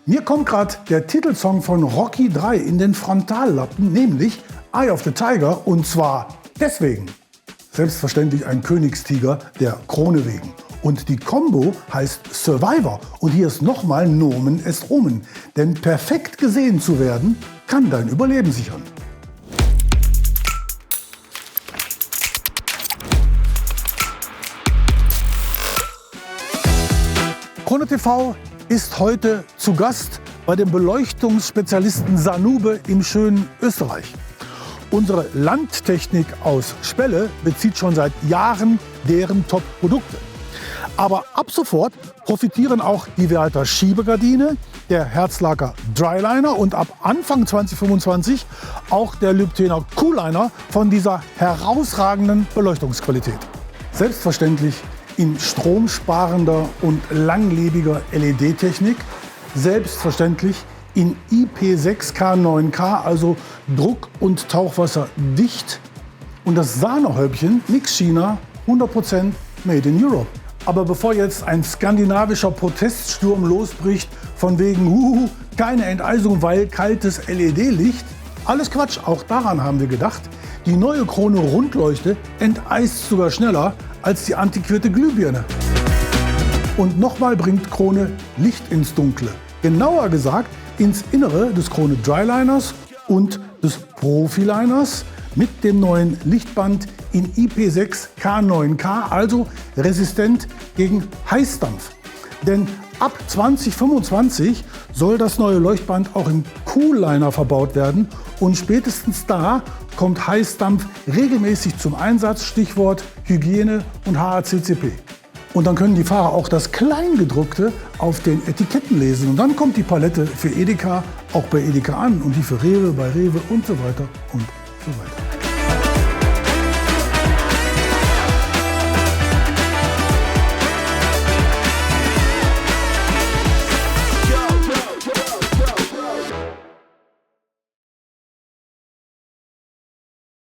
Mir kommt gerade der Titelsong von Rocky 3 in den Frontallappen, nämlich Eye of the Tiger, und zwar deswegen. Selbstverständlich ein Königstiger der Krone wegen. Und die Combo heißt Survivor. Und hier ist nochmal Nomen est Omen. Denn perfekt gesehen zu werden, kann dein Überleben sichern. Krone TV ist heute zu Gast bei dem Beleuchtungsspezialisten Sanube im schönen Österreich. Unsere Landtechnik aus Spelle bezieht schon seit Jahren deren Top-Produkte. Aber ab sofort profitieren auch die Veralter Schiebegardine, der Herzlaker Dryliner und ab Anfang 2025 auch der Lübtener Cooliner von dieser herausragenden Beleuchtungsqualität. Selbstverständlich in stromsparender und langlebiger LED-Technik, selbstverständlich in IP6K9K, also Druck- und Tauchwasserdicht, und das Sahnehäubchen nix China, 100% Made in Europe. Aber bevor jetzt ein skandinavischer Proteststurm losbricht, von wegen keine Enteisung, weil kaltes LED-Licht, alles Quatsch, auch daran haben wir gedacht. Die neue Krone Rundleuchte enteist sogar schneller als die antiquierte Glühbirne. Und nochmal bringt Krone Licht ins Dunkle. Genauer gesagt ins Innere des Krone Dryliners und des Profiliners mit dem neuen Lichtband in IP6K9K, also resistent gegen Heißdampf. Denn ab 2025 soll das neue Leuchtband auch im Cooliner verbaut werden und spätestens da kommt Heißdampf regelmäßig zum Einsatz, Stichwort Hygiene und HACCP. Und dann können die Fahrer auch das Kleingedruckte auf den Etiketten lesen. Und dann kommt die Palette für Edeka auch bei Edeka an und die für Rewe bei Rewe und so weiter und so weiter.